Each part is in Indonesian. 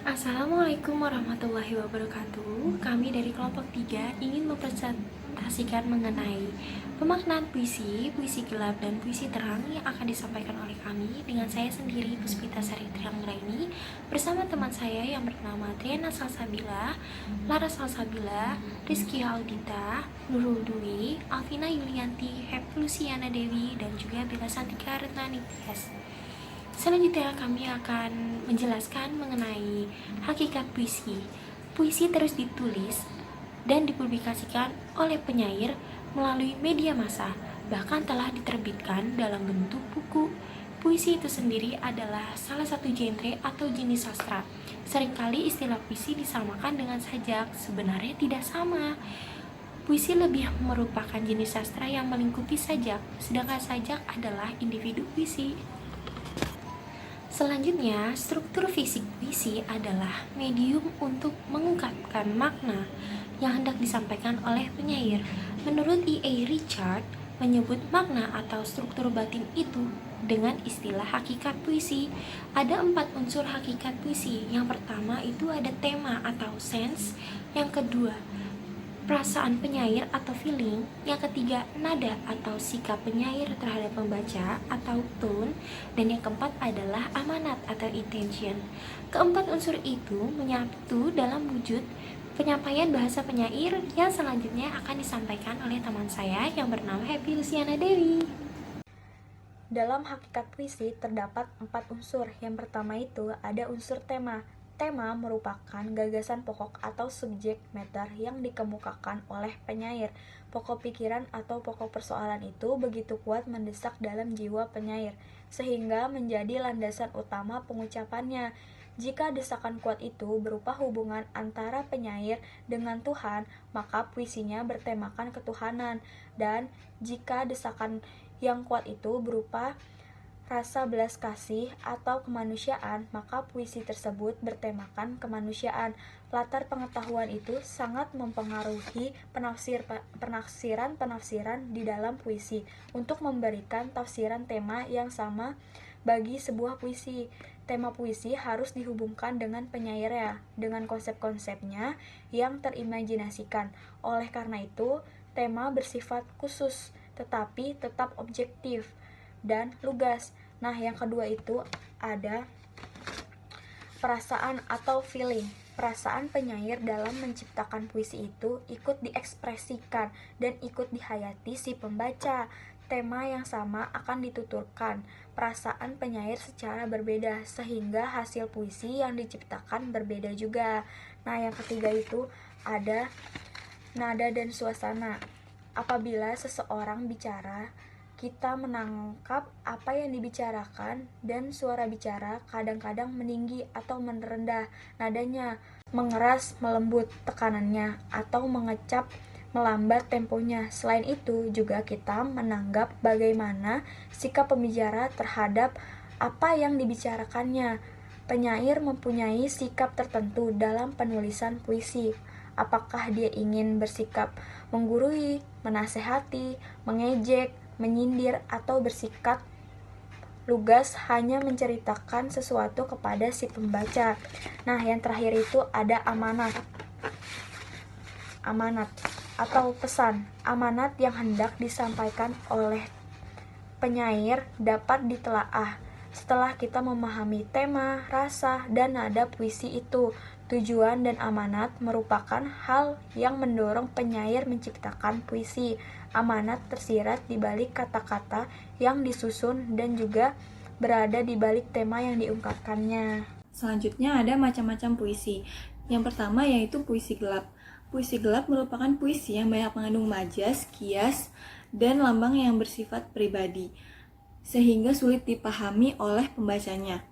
Assalamualaikum warahmatullahi wabarakatuh. Kami dari kelompok 3 ingin mempresentasikan mengenai pemaknaan puisi, puisi gelap, dan puisi terang yang akan disampaikan oleh kami dengan saya sendiri, Puspita Sari Trianggraini, bersama teman saya yang bernama Triana Salsabila, Lara Salsabila, Rizky Audita, Nurul Dwi, Alvina Yulianti, Heplusiana Dewi, dan juga Bella Santika Retnani PS. Selanjutnya kami akan menjelaskan mengenai hakikat puisi. Puisi terus ditulis dan dipublikasikan oleh penyair melalui media massa, bahkan telah diterbitkan dalam bentuk buku. Puisi itu sendiri adalah salah satu genre atau jenis sastra. Seringkali istilah puisi disamakan dengan sajak, sebenarnya tidak sama. Puisi lebih merupakan jenis sastra yang melingkupi sajak, sedangkan sajak adalah individu puisi. Selanjutnya, struktur fisik puisi adalah medium untuk mengungkapkan makna yang hendak disampaikan oleh penyair. Menurut E.A. Richard, menyebut makna atau struktur batin itu dengan istilah hakikat puisi. Ada 4 unsur hakikat puisi. Yang pertama itu ada tema atau sense, yang kedua perasaan penyair atau feeling, yang ketiga nada atau sikap penyair terhadap pembaca atau tone, dan yang keempat adalah amanat atau intention. Keempat unsur itu menyatu dalam wujud penyampaian bahasa penyair yang selanjutnya akan disampaikan oleh teman saya yang bernama Happy Luciana Dewi. Dalam hakikat puisi terdapat 4 unsur. Yang pertama itu ada unsur tema. Tema merupakan gagasan pokok atau subjek matter yang dikemukakan oleh penyair. Pokok pikiran atau pokok persoalan itu begitu kuat mendesak dalam jiwa penyair, sehingga menjadi landasan utama pengucapannya. Jika desakan kuat itu berupa hubungan antara penyair dengan Tuhan, maka puisinya bertemakan ketuhanan. Dan jika desakan yang kuat itu berupa rasa belas kasih atau kemanusiaan, maka puisi tersebut bertemakan kemanusiaan. Latar pengetahuan itu sangat mempengaruhi penafsiran di dalam puisi untuk memberikan tafsiran tema yang sama bagi sebuah puisi. Tema puisi harus dihubungkan dengan penyairnya, dengan konsep-konsepnya yang terimajinasikan. Oleh karena itu, tema bersifat khusus, tetapi tetap objektif dan lugas. Nah, yang kedua itu ada perasaan atau feeling. Perasaan penyair dalam menciptakan puisi itu ikut diekspresikan dan ikut dihayati si pembaca. Tema yang sama akan dituturkan perasaan penyair secara berbeda, sehingga hasil puisi yang diciptakan berbeda juga. Nah, yang ketiga itu ada nada dan suasana. Apabila seseorang bicara, kita menangkap apa yang dibicarakan, dan suara bicara kadang-kadang meninggi atau merendah nadanya, mengeras melembut tekanannya, atau mengecap melambat temponya. Selain itu, juga kita menanggap bagaimana sikap pembicara terhadap apa yang dibicarakannya. Penyair mempunyai sikap tertentu dalam penulisan puisi. Apakah dia ingin bersikap menggurui, menasehati, mengejek, menyindir, atau bersikap lugas hanya menceritakan sesuatu kepada si pembaca. Nah, yang terakhir itu ada amanat. Amanat atau pesan. Amanat yang hendak disampaikan oleh penyair dapat ditelaah setelah kita memahami tema, rasa, dan nada puisi itu. Tujuan dan amanat merupakan hal yang mendorong penyair menciptakan puisi. Amanat tersirat di balik kata-kata yang disusun dan juga berada di balik tema yang diungkapkannya. Selanjutnya ada macam-macam puisi. Yang pertama yaitu puisi gelap. Puisi gelap merupakan puisi yang banyak mengandung majas, kias, dan lambang yang bersifat pribadi, sehingga sulit dipahami oleh pembacanya.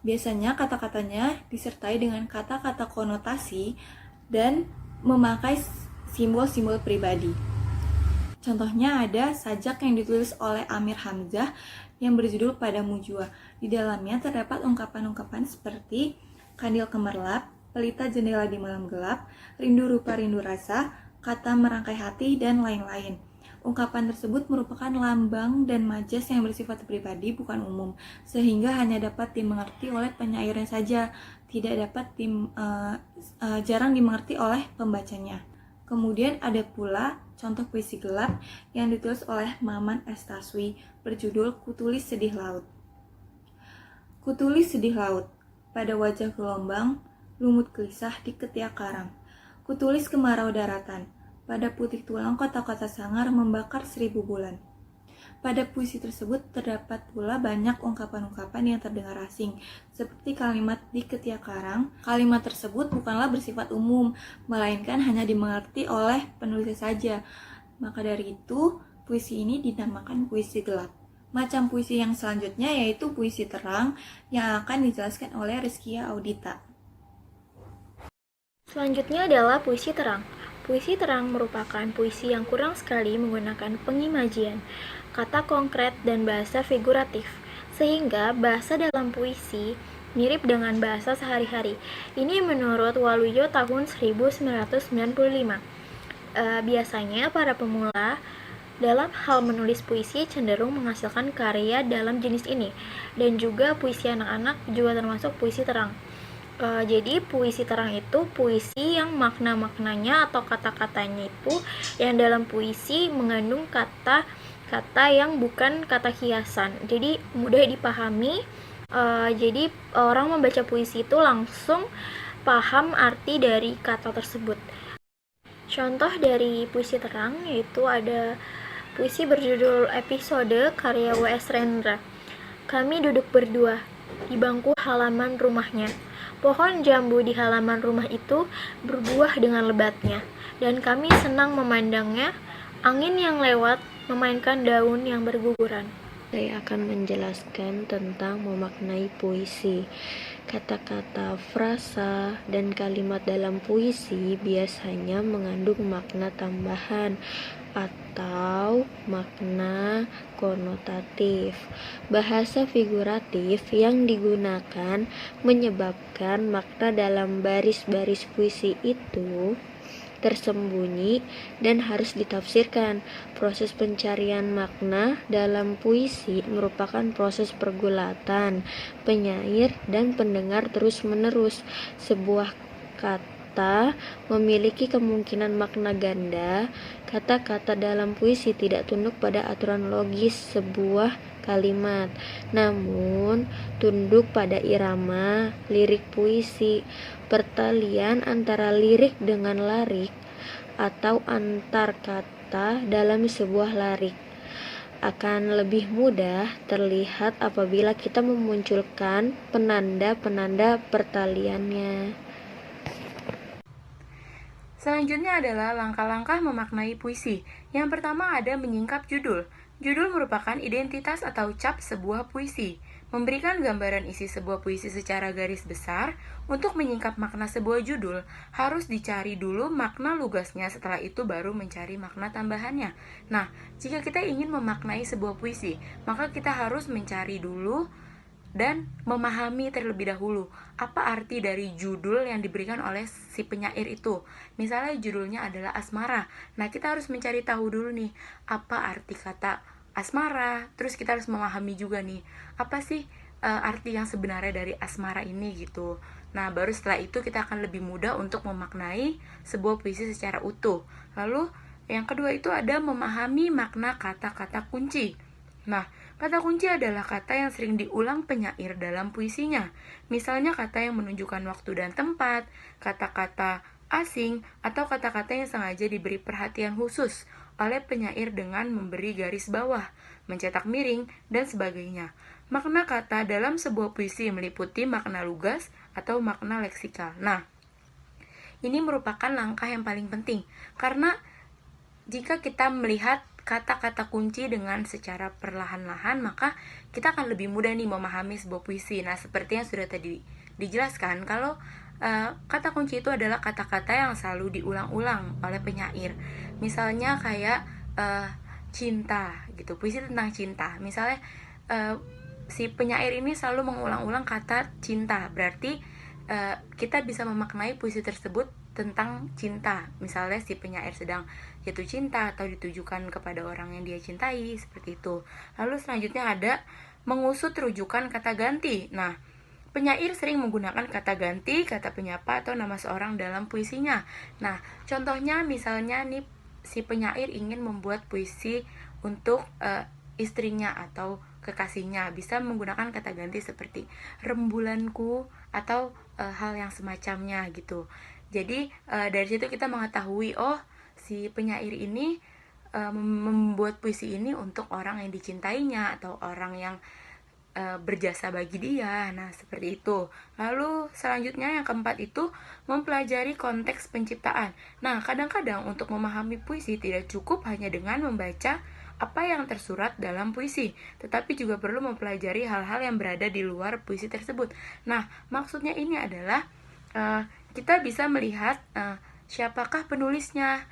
Biasanya kata-katanya disertai dengan kata-kata konotasi dan memakai simbol-simbol pribadi. Contohnya ada sajak yang ditulis oleh Amir Hamzah yang berjudul Padamu Jua. Di dalamnya terdapat ungkapan-ungkapan seperti kandil kemerlap, pelita jendela di malam gelap, rindu rupa rindu rasa, kata merangkai hati, dan lain-lain. Ungkapan tersebut merupakan lambang dan majas yang bersifat pribadi, bukan umum, sehingga hanya dapat dimengerti oleh penyairnya saja, tidak dapat jarang dimengerti oleh pembacanya. Kemudian ada pula contoh puisi gelap yang ditulis oleh Maman Estaswi berjudul Kutulis Sedih Laut. Kutulis sedih laut, pada wajah gelombang, lumut gelisah di ketiak karang. Kutulis kemarau daratan, pada putih tulang kota-kota sangar membakar 1000 bulan. Pada puisi tersebut terdapat pula banyak ungkapan-ungkapan yang terdengar asing, seperti kalimat di ketiak karang. Kalimat tersebut bukanlah bersifat umum, melainkan hanya dimengerti oleh penulisnya saja. Maka dari itu, puisi ini dinamakan puisi gelap. Macam puisi yang selanjutnya yaitu puisi terang yang akan dijelaskan oleh Rizkia Audita. Selanjutnya adalah puisi terang. Puisi terang merupakan puisi yang kurang sekali menggunakan pengimajian, kata konkret, dan bahasa figuratif, sehingga bahasa dalam puisi mirip dengan bahasa sehari-hari. Ini menurut Waluyo tahun 1995. Biasanya para pemula dalam hal menulis puisi cenderung menghasilkan karya dalam jenis ini, dan juga puisi anak-anak juga termasuk puisi terang. Jadi puisi terang itu puisi yang makna-maknanya atau kata-katanya itu yang dalam puisi mengandung kata-kata yang bukan kata hiasan, jadi mudah dipahami. Jadi orang membaca puisi itu langsung paham arti dari kata tersebut. Contoh dari puisi terang yaitu ada puisi berjudul Episode karya W.S. Rendra. Kami duduk berdua di bangku halaman rumahnya. Pohon jambu di halaman rumah itu berbuah dengan lebatnya, dan kami senang memandangnya. Angin yang lewat memainkan daun yang berguguran. Saya akan menjelaskan tentang memaknai puisi. Kata-kata, frasa, dan kalimat dalam puisi biasanya mengandung makna tambahan atau makna konotatif. Bahasa figuratif yang digunakan menyebabkan makna dalam baris-baris puisi itu tersembunyi dan harus ditafsirkan. Proses pencarian makna dalam puisi merupakan proses pergulatan penyair dan pendengar terus-menerus. Sebuah kata memiliki kemungkinan makna ganda. Kata-kata dalam puisi tidak tunduk pada aturan logis sebuah kalimat, namun tunduk pada irama lirik puisi. Pertalian antara lirik dengan larik atau antar kata dalam sebuah larik akan lebih mudah terlihat apabila kita memunculkan penanda-penanda pertaliannya. Selanjutnya adalah langkah-langkah memaknai puisi. Yang pertama ada menyingkap judul. Judul merupakan identitas atau cap sebuah puisi. Memberikan gambaran isi sebuah puisi secara garis besar. Untuk menyingkap makna sebuah judul, harus dicari dulu makna lugasnya, setelah itu baru mencari makna tambahannya. Nah, jika kita ingin memaknai sebuah puisi, maka kita harus mencari dulu dan memahami terlebih dahulu apa arti dari judul yang diberikan oleh si penyair itu. Misalnya judulnya adalah asmara. Nah, kita harus mencari tahu dulu nih, apa arti kata asmara. Terus kita harus memahami juga nih, apa sih arti yang sebenarnya dari asmara ini gitu. Nah, baru setelah itu kita akan lebih mudah untuk memaknai sebuah puisi secara utuh. Lalu yang kedua itu ada memahami makna kata-kata kunci. Nah, kata kunci adalah kata yang sering diulang penyair dalam puisinya. Misalnya kata yang menunjukkan waktu dan tempat, kata-kata asing, atau kata-kata yang sengaja diberi perhatian khusus oleh penyair dengan memberi garis bawah, mencetak miring, dan sebagainya. Makna kata dalam sebuah puisi meliputi makna lugas atau makna leksikal. Nah, ini merupakan langkah yang paling penting, karena jika kita melihat kata-kata kunci dengan secara perlahan-lahan, maka kita akan lebih mudah nih memahami sebuah puisi. Nah, seperti yang sudah tadi dijelaskan, kalau kata kunci itu adalah kata-kata yang selalu diulang-ulang oleh penyair. Misalnya kayak cinta gitu, puisi tentang cinta. Misalnya si penyair ini selalu mengulang-ulang kata cinta, berarti kita bisa memaknai puisi tersebut tentang cinta. Misalnya si penyair sedang jatuh cinta atau ditujukan kepada orang yang dia cintai, seperti itu. Lalu selanjutnya ada mengusut rujukan kata ganti. Nah, penyair sering menggunakan kata ganti, kata penyapa, atau nama seorang dalam puisinya. Nah, contohnya misalnya nih, si penyair ingin membuat puisi untuk istrinya atau kekasihnya, bisa menggunakan kata ganti seperti rembulanku atau hal yang semacamnya gitu. Jadi dari situ kita mengetahui, oh, si penyair ini membuat puisi ini untuk orang yang dicintainya atau orang yang berjasa bagi dia. Nah, seperti itu. Lalu selanjutnya yang keempat itu mempelajari konteks penciptaan. Nah, kadang-kadang untuk memahami puisi tidak cukup hanya dengan membaca apa yang tersurat dalam puisi, tetapi juga perlu mempelajari hal-hal yang berada di luar puisi tersebut. Nah, maksudnya ini adalah kita bisa melihat siapakah penulisnya.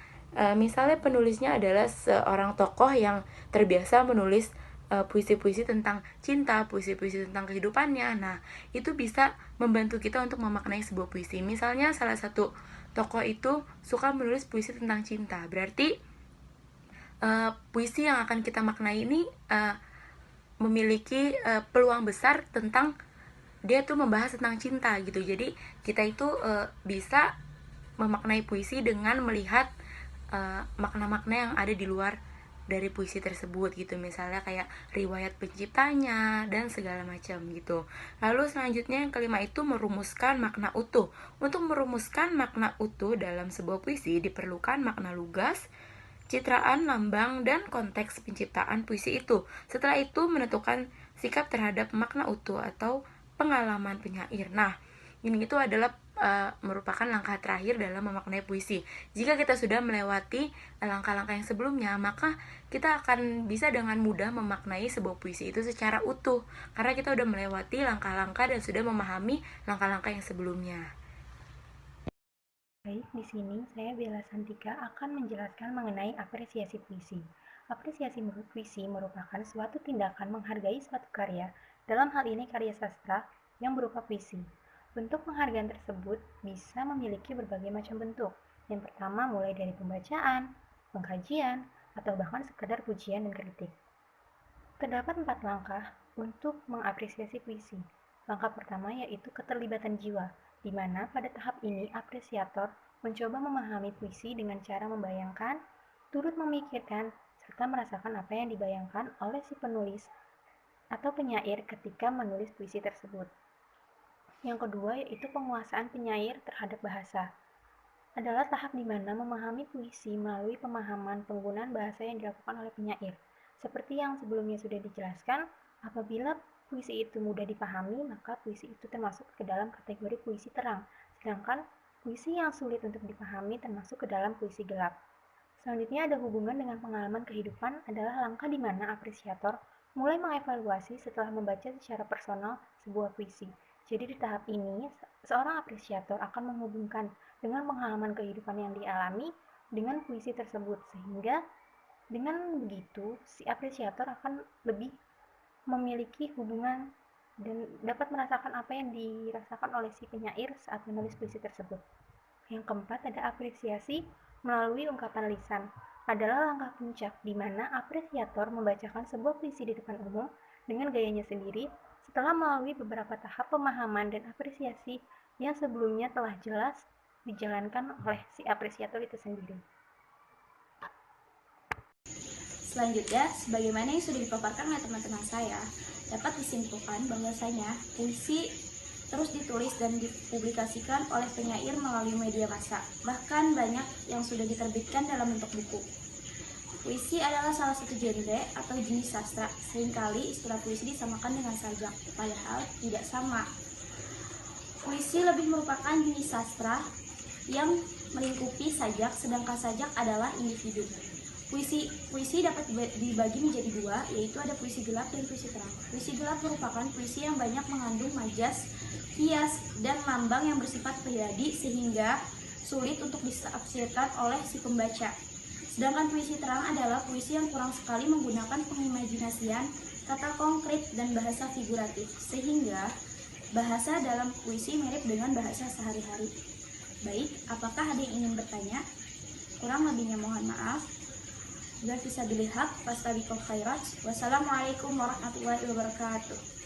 Misalnya penulisnya adalah seorang tokoh yang terbiasa menulis puisi-puisi tentang cinta, puisi-puisi tentang kehidupannya. Nah, itu bisa membantu kita untuk memaknai sebuah puisi. Misalnya salah satu tokoh itu suka menulis puisi tentang cinta, berarti puisi yang akan kita maknai ini memiliki peluang besar tentang dia tuh membahas tentang cinta gitu. Jadi kita itu bisa memaknai puisi dengan melihat makna-makna yang ada di luar dari puisi tersebut gitu, misalnya kayak riwayat penciptanya dan segala macam gitu. Lalu selanjutnya yang kelima itu merumuskan makna utuh. Untuk merumuskan makna utuh dalam sebuah puisi diperlukan makna lugas, citraan, lambang, dan konteks penciptaan puisi itu. Setelah itu menentukan sikap terhadap makna utuh atau pengalaman penyair. Nah, ini itu adalah merupakan langkah terakhir dalam memaknai puisi. Jika kita sudah melewati langkah-langkah yang sebelumnya, maka kita akan bisa dengan mudah memaknai sebuah puisi itu secara utuh, karena kita sudah melewati langkah-langkah dan sudah memahami langkah-langkah yang sebelumnya. Baik, di sini saya Bella Santika akan menjelaskan mengenai apresiasi puisi. Apresiasi puisi merupakan suatu tindakan menghargai suatu karya, dalam hal ini karya sastra yang berupa puisi. Bentuk penghargaan tersebut bisa memiliki berbagai macam bentuk. Yang pertama mulai dari pembacaan, pengkajian, atau bahkan sekedar pujian dan kritik. Terdapat 4 langkah untuk mengapresiasi puisi. Langkah pertama yaitu keterlibatan jiwa, di mana pada tahap ini apresiator mencoba memahami puisi dengan cara membayangkan, turut memikirkan, serta merasakan apa yang dibayangkan oleh si penulis atau penyair ketika menulis puisi tersebut. Yang kedua yaitu penguasaan penyair terhadap bahasa. Adalah tahap di mana memahami puisi melalui pemahaman penggunaan bahasa yang dilakukan oleh penyair. Seperti yang sebelumnya sudah dijelaskan, apabila puisi itu mudah dipahami, maka puisi itu termasuk ke dalam kategori puisi terang. Sedangkan puisi yang sulit untuk dipahami termasuk ke dalam puisi gelap. Selanjutnya ada hubungan dengan pengalaman kehidupan adalah langkah di mana apresiator mulai mengevaluasi setelah membaca secara personal sebuah puisi. Jadi di tahap ini, seorang apresiator akan menghubungkan dengan pengalaman kehidupan yang dialami dengan puisi tersebut, sehingga dengan begitu si apresiator akan lebih memiliki hubungan dan dapat merasakan apa yang dirasakan oleh si penyair saat menulis puisi tersebut. Yang keempat ada apresiasi melalui ungkapan lisan. Adalah langkah puncak di mana apresiator membacakan sebuah puisi di depan umum dengan gayanya sendiri setelah melalui beberapa tahap pemahaman dan apresiasi yang sebelumnya telah jelas dijalankan oleh si apresiator itu sendiri. Selanjutnya, sebagaimana yang sudah dipaparkan oleh teman-teman saya, dapat disimpulkan bahwasanya puisi terus ditulis dan dipublikasikan oleh penyair melalui media massa. Bahkan banyak yang sudah diterbitkan dalam bentuk buku. Puisi adalah salah satu genre atau jenis sastra. Seringkali istilah puisi disamakan dengan sajak, padahal tidak sama. Puisi lebih merupakan jenis sastra yang melingkupi sajak, sedangkan sajak adalah individu. Puisi dapat dibagi menjadi dua, yaitu ada puisi gelap dan puisi terang. Puisi gelap merupakan puisi yang banyak mengandung majas, kias, dan lambang yang bersifat pribadi sehingga sulit untuk ditafsirkan oleh si pembaca. Sedangkan puisi terang adalah puisi yang kurang sekali menggunakan pengimajinasian, kata konkret, dan bahasa figuratif, sehingga bahasa dalam puisi mirip dengan bahasa sehari-hari. Baik, apakah ada yang ingin bertanya? Kurang lebihnya mohon maaf. Bila bisa dilihat, fastabiqul khairat. Wassalamualaikum warahmatullahi wabarakatuh.